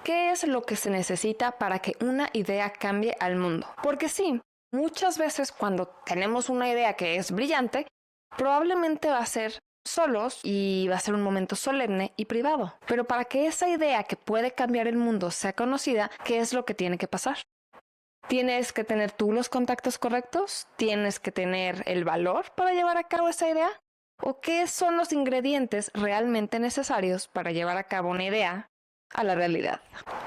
¿qué es lo que se necesita para que una idea cambie al mundo? Porque sí, muchas veces cuando tenemos una idea que es brillante, probablemente va a ser solos y va a ser un momento solemne y privado. Pero para que esa idea que puede cambiar el mundo sea conocida, ¿qué es lo que tiene que pasar? Tienes que tener tú los contactos correctos, tienes que tener el valor para llevar a cabo esa idea. ¿O qué son los ingredientes realmente necesarios para llevar a cabo una idea a la realidad?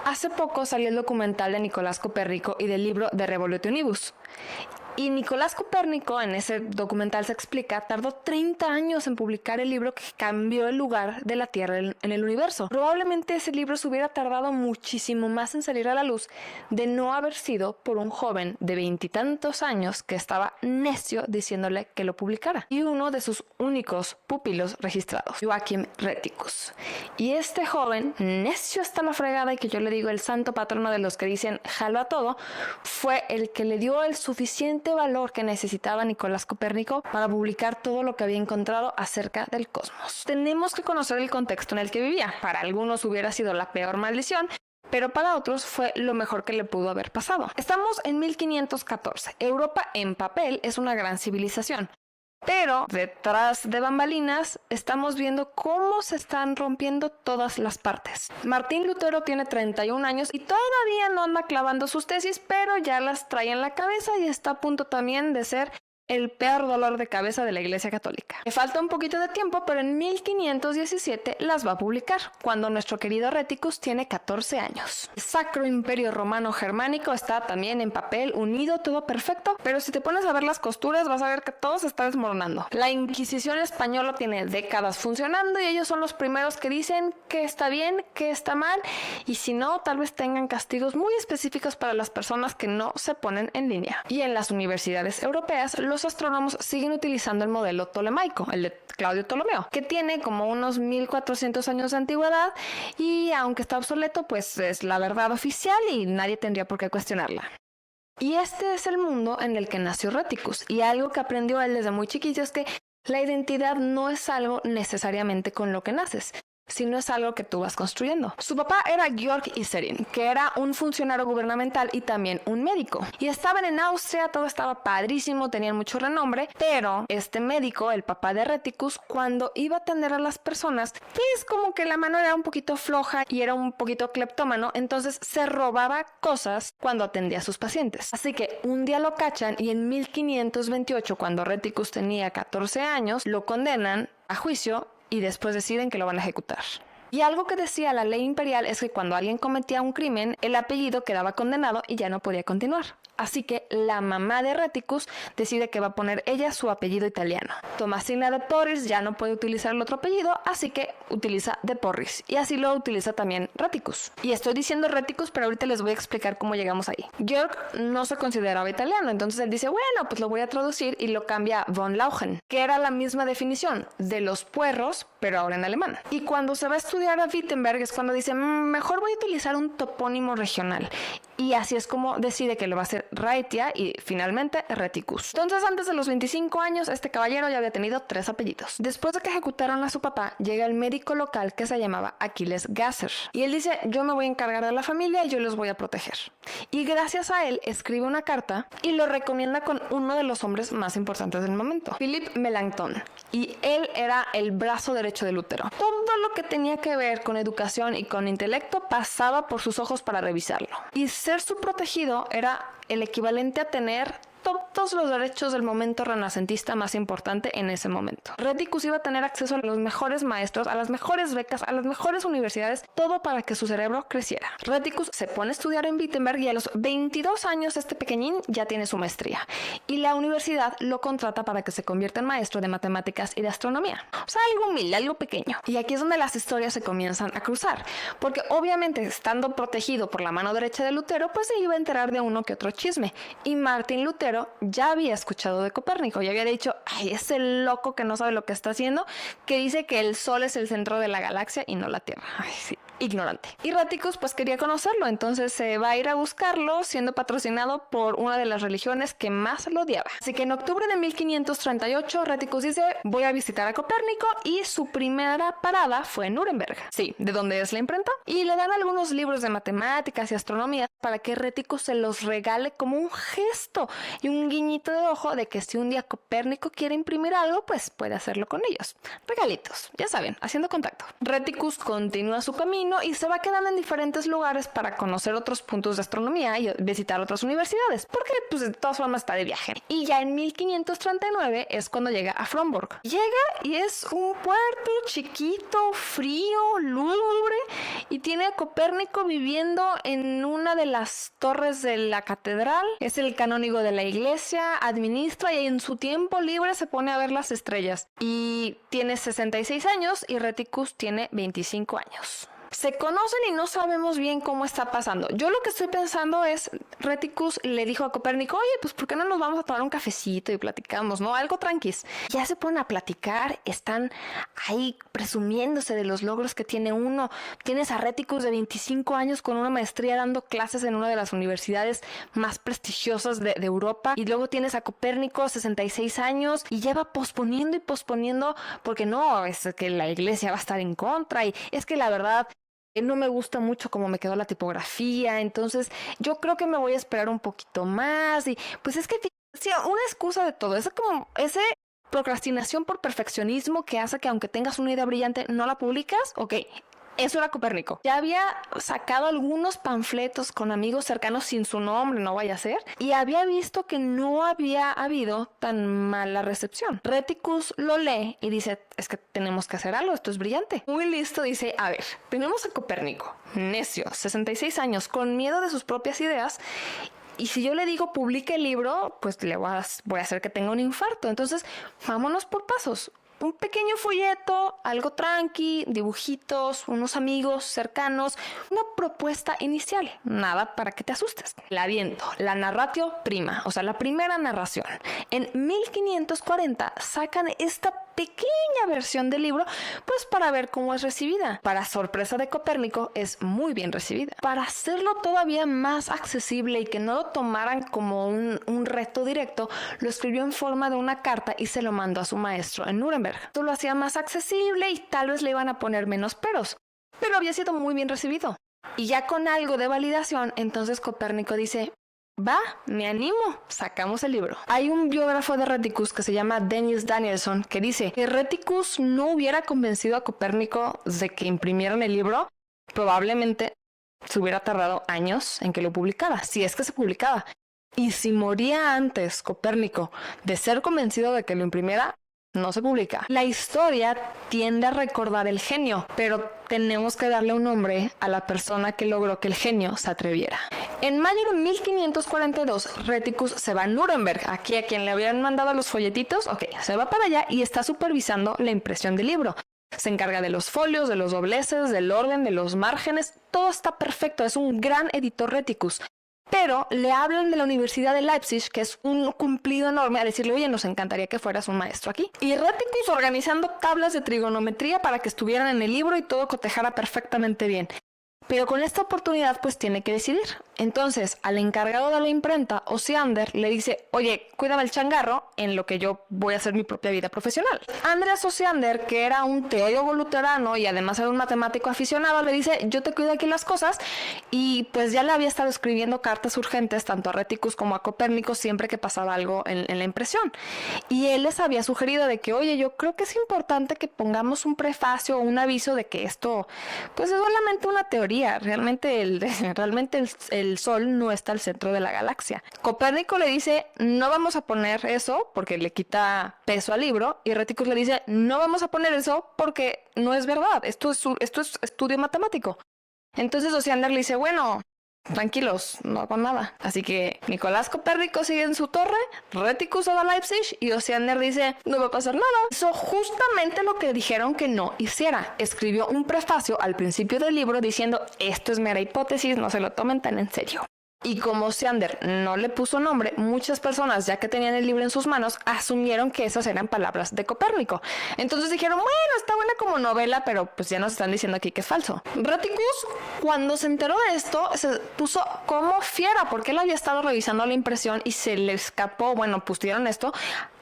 Hace poco salió el documental de Nicolás Copérnico y del libro De Revolutionibus. Y Nicolás Copérnico, en ese documental se explica, tardó 30 años en publicar el libro que cambió el lugar de la Tierra en el universo. Probablemente ese libro se hubiera tardado muchísimo más en salir a la luz de no haber sido por un joven de 20 y tantos años que estaba necio diciéndole que lo publicara. Y uno de sus únicos pupilos registrados, Joachim Rheticus. Y este joven, necio hasta la fregada y que yo le digo el santo patrono de los que dicen jalo a todo, fue el que le dio el suficiente valor que necesitaba Nicolás Copérnico para publicar todo lo que había encontrado acerca del cosmos. Tenemos que conocer el contexto en el que vivía. Para algunos hubiera sido la peor maldición, pero para otros fue lo mejor que le pudo haber pasado. Estamos en 1514. Europa en papel es una gran civilización. Pero detrás de bambalinas estamos viendo cómo se están rompiendo todas las partes. Martín Lutero tiene 31 años y todavía no anda clavando sus tesis, pero ya las trae en la cabeza y está a punto también de ser el peor dolor de cabeza de la Iglesia Católica. Le falta un poquito de tiempo, pero en 1517 las va a publicar, cuando nuestro querido Rheticus tiene 14 años. El Sacro Imperio Romano Germánico está también en papel, unido, todo perfecto, pero si te pones a ver las costuras vas a ver que todo se está desmoronando. La Inquisición española tiene décadas funcionando y ellos son los primeros que dicen que está bien, que está mal, y si no, tal vez tengan castigos muy específicos para las personas que no se ponen en línea. Y en las universidades europeas, los astrónomos siguen utilizando el modelo tolemaico, el de Claudio Ptolomeo, que tiene como unos 1400 años de antigüedad y aunque está obsoleto, pues es la verdad oficial y nadie tendría por qué cuestionarla. Y este es el mundo en el que nació Rheticus, y algo que aprendió él desde muy chiquillo es que la identidad no es algo necesariamente con lo que naces, sino es algo que tú vas construyendo. Su papá era Georg Isserin, que era un funcionario gubernamental y también un médico. Y estaban en Austria, todo estaba padrísimo, tenían mucho renombre, pero este médico, el papá de Rheticus, cuando iba a atender a las personas, pues como que la mano era un poquito floja y era un poquito cleptómano, entonces se robaba cosas cuando atendía a sus pacientes. Así que un día lo cachan y en 1528, cuando Rheticus tenía 14 años, lo condenan a juicio y después deciden que lo van a ejecutar. Y algo que decía la ley imperial es que cuando alguien cometía un crimen, el apellido quedaba condenado y ya no podía continuar. Así que la mamá de Rheticus decide que va a poner ella su apellido italiano. Tomasina de Porris ya no puede utilizar el otro apellido, así que utiliza de Porris. Y así lo utiliza también Rheticus. Y estoy diciendo Rheticus, pero ahorita les voy a explicar cómo llegamos ahí. Georg no se consideraba italiano, entonces él dice, bueno, pues lo voy a traducir y lo cambia a von Lauchen, que era la misma definición de los puerros, pero ahora en alemán. Y cuando se va a estudiar a Wittenberg es cuando dice, mejor voy a utilizar un topónimo regional. Y así es como decide que lo va a hacer Rhaetia y finalmente Rheticus. Entonces, antes de los 25 años, este caballero ya había tenido 3 apellidos. Después de que ejecutaron a su papá, llega el médico local que se llamaba Achilles Gasser. Y él dice, yo me voy a encargar de la familia y yo los voy a proteger. Y gracias a él, escribe una carta y lo recomienda con uno de los hombres más importantes del momento, Philippe Melanchthon. Y él era el brazo derecho de Lutero. Todo lo que tenía que ver con educación y con intelecto pasaba por sus ojos para revisarlo. Y ser su protegido era el equivalente a tener todos los derechos del momento renacentista más importante en ese momento. Rheticus iba a tener acceso a los mejores maestros, a las mejores becas, a las mejores universidades, todo para que su cerebro creciera. Rheticus se pone a estudiar en Wittenberg y a los 22 años este pequeñín ya tiene su maestría. Y la universidad lo contrata para que se convierta en maestro de matemáticas y de astronomía. O sea, algo humilde, algo pequeño. Y aquí es donde las historias se comienzan a cruzar. Porque obviamente, estando protegido por la mano derecha de Lutero, pues se iba a enterar de uno que otro chisme. Y Martín Lutero pero ya había escuchado de Copérnico. Ya había dicho, ay, ese loco que no sabe lo que está haciendo, que dice que el Sol es el centro de la galaxia y no la Tierra. Ay, sí, ignorante. Y Reticus pues quería conocerlo, entonces se va a ir a buscarlo, siendo patrocinado por una de las religiones que más lo odiaba. Así que en octubre de 1538, Reticus dice, voy a visitar a Copérnico, y su primera parada fue en Nuremberg, sí, de donde es la imprenta, y le dan algunos libros de matemáticas y astronomía para que Reticus se los regale como un gesto y un guiñito de ojo de que si un día Copérnico quiere imprimir algo, pues puede hacerlo con ellos. Regalitos, ya saben, haciendo contacto. Reticus continúa su camino y se va quedando en diferentes lugares para conocer otros puntos de astronomía y visitar otras universidades, porque pues de todas formas está de viaje. Y ya en 1539 es cuando llega a Frombork. Llega y es un puerto chiquito, frío, lúgubre, y tiene a Copérnico viviendo en una de las torres de la catedral. Es el canónigo de la iglesia, administra y en su tiempo libre se pone a ver las estrellas. Y tiene 66 años y Reticus tiene 25 años. Se conocen y no sabemos bien cómo está pasando. Yo lo que estoy pensando es, Reticus le dijo a Copérnico, oye, pues ¿por qué no nos vamos a tomar un cafecito y platicamos, no? Algo tranquis. Ya se ponen a platicar, están ahí presumiéndose de los logros que tiene uno. Tienes a Reticus de 25 años con una maestría dando clases en una de las universidades más prestigiosas de Europa. Y luego tienes a Copérnico, 66 años, y lleva posponiendo y posponiendo porque no, es que la iglesia va a estar en contra y es que la verdad no me gusta mucho cómo me quedó la tipografía, entonces yo creo que me voy a esperar un poquito más. Y pues es que sí, una excusa de todo, es como ese procrastinación por perfeccionismo que hace que aunque tengas una idea brillante no la publicas. Ok, eso era Copérnico. Ya había sacado algunos panfletos con amigos cercanos sin su nombre, no vaya a ser, y había visto que no había habido tan mala recepción. Reticus lo lee y dice, es que tenemos que hacer algo, esto es brillante. Muy listo, dice, a ver, tenemos a Copérnico, necio, 66 años, con miedo de sus propias ideas, y si yo le digo publique el libro, pues le voy a hacer que tenga un infarto. Entonces, vámonos por pasos. Un pequeño folleto, algo tranqui, dibujitos, unos amigos cercanos, una propuesta inicial, nada para que te asustes. La aviento, la narratio prima, o sea, la primera narración. En 1540 sacan esta pequeña versión del libro, pues para ver cómo es recibida. Para sorpresa de Copérnico, es muy bien recibida. Para hacerlo todavía más accesible y que no lo tomaran como un reto directo, lo escribió en forma de una carta y se lo mandó a su maestro en Nuremberg. Esto lo hacía más accesible y tal vez le iban a poner menos peros, pero había sido muy bien recibido. Y ya con algo de validación, entonces Copérnico dice, va, me animo, sacamos el libro. Hay un biógrafo de Reticus que se llama Dennis Danielson que dice que Reticus no hubiera convencido a Copérnico de que imprimieran el libro, probablemente se hubiera tardado años en que lo publicara, si es que se publicaba. Y si moría antes Copérnico de ser convencido de que lo imprimiera, no se publica. La historia tiende a recordar el genio, pero tenemos que darle un nombre a la persona que logró que el genio se atreviera. En mayo de 1542, Reticus se va a Nuremberg, aquí a quien le habían mandado los folletitos, se va para allá y está supervisando la impresión del libro. Se encarga de los folios, de los dobleces, del orden, de los márgenes, todo está perfecto, es un gran editor Reticus. Pero le hablan de la Universidad de Leipzig, que es un cumplido enorme, a decirle, oye, nos encantaría que fueras un maestro aquí. Y Reticus organizando tablas de trigonometría para que estuvieran en el libro y todo cotejara perfectamente bien. Pero con esta oportunidad pues tiene que decidir. Entonces al encargado de la imprenta, Osiander, le dice, oye, cuídame el changarro en lo que yo voy a hacer mi propia vida profesional. Andreas Osiander, que era un teólogo luterano y además era un matemático aficionado, le dice, yo te cuido aquí las cosas, y pues ya le había estado escribiendo cartas urgentes tanto a Reticus como a Copérnico siempre que pasaba algo en la impresión. Y él les había sugerido de que, oye, yo creo que es importante que pongamos un prefacio o un aviso de que esto pues es solamente una teoría. Realmente el Sol no está al centro de la galaxia. Copérnico le dice, no vamos a poner eso porque le quita peso al libro, y Reticus le dice, no vamos a poner eso porque no es verdad, esto es estudio matemático. Entonces Osiander le dice, bueno, tranquilos, no hago nada. Así que Nicolás Copérnico sigue en su torre, Reticus se va a Leipzig y Osiander dice, no va a pasar nada. Hizo justamente lo que dijeron que no hiciera. Escribió un prefacio al principio del libro diciendo, esto es mera hipótesis, no se lo tomen tan en serio. Y como Osiander no le puso nombre, muchas personas, ya que tenían el libro en sus manos, asumieron que esas eran palabras de Copérnico. Entonces dijeron, bueno, está buena como novela, pero pues ya nos están diciendo aquí que es falso. Rheticus, cuando se enteró de esto, se puso como fiera, porque él había estado revisando la impresión y se le escapó, bueno, pusieron esto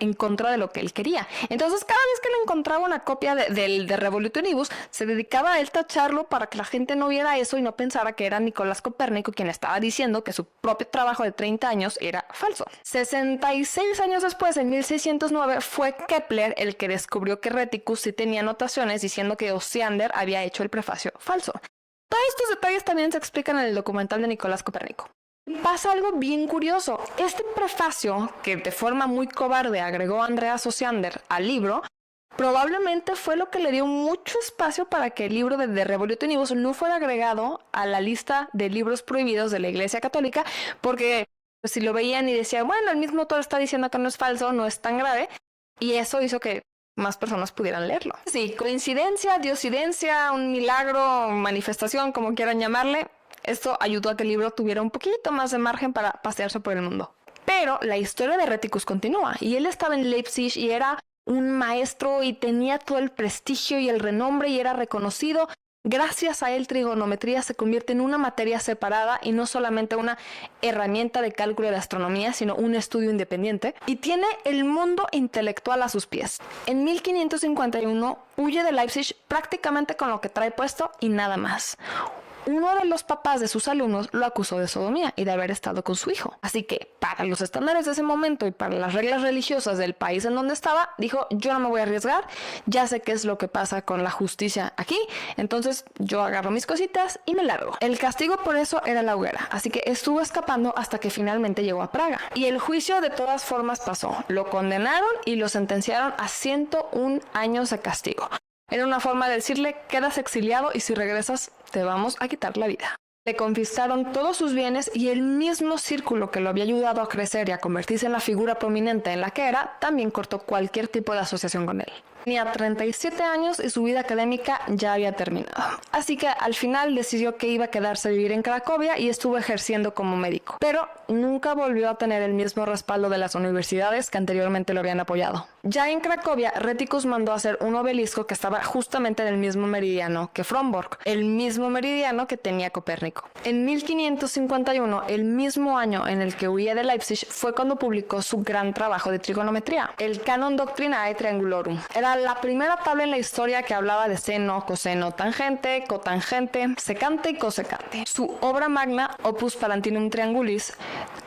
en contra de lo que él quería. Entonces, cada vez que le encontraba una copia de Revolutionibus, se dedicaba a él tacharlo para que la gente no viera eso y no pensara que era Nicolás Copérnico quien estaba diciendo que su propio trabajo de 30 años era falso. 66 años después, en 1609, fue Kepler el que descubrió que Rheticus sí tenía anotaciones diciendo que Osiander había hecho el prefacio falso. Todos estos detalles también se explican en el documental de Nicolás Copérnico. Pasa algo bien curioso. Este prefacio, que de forma muy cobarde agregó Andreas Osiander al libro, probablemente fue lo que le dio mucho espacio para que el libro de Revolutionibus no fuera agregado a la lista de libros prohibidos de la Iglesia Católica, porque pues, si lo veían y decían, bueno, el mismo autor está diciendo que no es falso, no es tan grave, y eso hizo que más personas pudieran leerlo. Sí, coincidencia, diosidencia, un milagro, manifestación, como quieran llamarle, esto ayudó a que el libro tuviera un poquito más de margen para pasearse por el mundo. Pero la historia de Rheticus continúa, y él estaba en Leipzig y era un maestro y tenía todo el prestigio y el renombre y era reconocido. Gracias a él, trigonometría se convierte en una materia separada y no solamente una herramienta de cálculo de astronomía, sino un estudio independiente, y tiene el mundo intelectual a sus pies. En 1551 huye de Leipzig prácticamente con lo que trae puesto y nada más. Uno de los papás de sus alumnos lo acusó de sodomía y de haber estado con su hijo. Así que, para los estándares de ese momento y para las reglas religiosas del país en donde estaba, dijo, yo no me voy a arriesgar, ya sé qué es lo que pasa con la justicia aquí, entonces yo agarro mis cositas y me largo. El castigo por eso era la hoguera, así que estuvo escapando hasta que finalmente llegó a Praga. Y el juicio de todas formas pasó. Lo condenaron y lo sentenciaron a 101 años de castigo. Era una forma de decirle, quedas exiliado y si regresas te vamos a quitar la vida. Le confiscaron todos sus bienes y el mismo círculo que lo había ayudado a crecer y a convertirse en la figura prominente en la que era, también cortó cualquier tipo de asociación con él. Tenía 37 años y su vida académica ya había terminado. Así que al final decidió que iba a quedarse a vivir en Cracovia y estuvo ejerciendo como médico. Pero nunca volvió a tener el mismo respaldo de las universidades que anteriormente lo habían apoyado. Ya en Cracovia, Rheticus mandó a hacer un obelisco que estaba justamente en el mismo meridiano que Fromborg, el mismo meridiano que tenía Copérnico. En 1551, el mismo año en el que huía de Leipzig, fue cuando publicó su gran trabajo de trigonometría, el Canon Doctrinae Triangulorum. Era la primera tabla en la historia que hablaba de seno, coseno, tangente, cotangente, secante y cosecante. Su obra magna, Opus Palantinum Triangulis,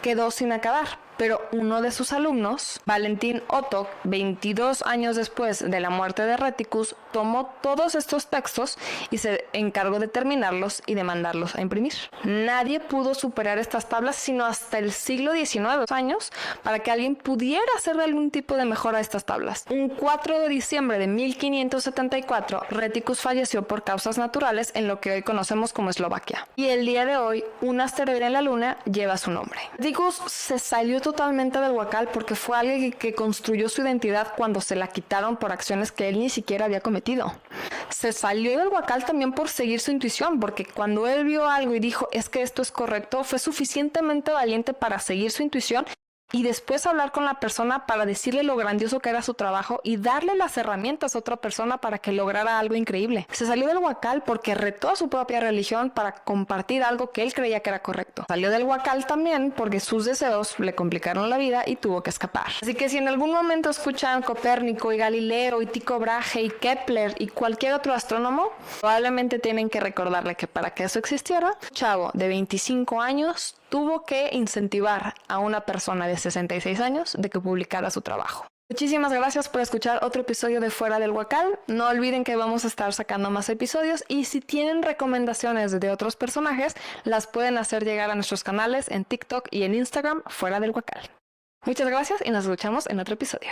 quedó sin acabar, pero uno de sus alumnos, Valentín Otto, 22 años después de la muerte de Rheticus, tomó todos estos textos y se encargó de terminarlos y de mandarlos a imprimir. Nadie pudo superar estas tablas sino hasta el siglo XIX años para que alguien pudiera hacer algún tipo de mejora a estas tablas. Un 4 de diciembre de 1574, Rheticus falleció por causas naturales en lo que hoy conocemos como Eslovaquia. Y el día de hoy, un asteroide en la Luna lleva su nombre. Rheticus se salió totalmente del Huacal porque fue alguien que construyó su identidad cuando se la quitaron por acciones que él ni siquiera había cometido. Se salió del Huacal también por seguir su intuición, porque cuando él vio algo y dijo es que esto es correcto, fue suficientemente valiente para seguir su intuición y después hablar con la persona para decirle lo grandioso que era su trabajo y darle las herramientas a otra persona para que lograra algo increíble. Se salió del Huacal porque retó a su propia religión para compartir algo que él creía que era correcto. Salió del Huacal también porque sus deseos le complicaron la vida y tuvo que escapar. Así que si en algún momento escuchan Copérnico y Galileo y Tycho Brahe y Kepler y cualquier otro astrónomo, probablemente tienen que recordarle que para que eso existiera, un chavo de 25 años tuvo que incentivar a una persona de 66 años de que publicara su trabajo. Muchísimas gracias por escuchar otro episodio de Fuera del Huacal. No olviden que vamos a estar sacando más episodios y si tienen recomendaciones de otros personajes, las pueden hacer llegar a nuestros canales en TikTok y en Instagram Fuera del Huacal. Muchas gracias y nos escuchamos en otro episodio.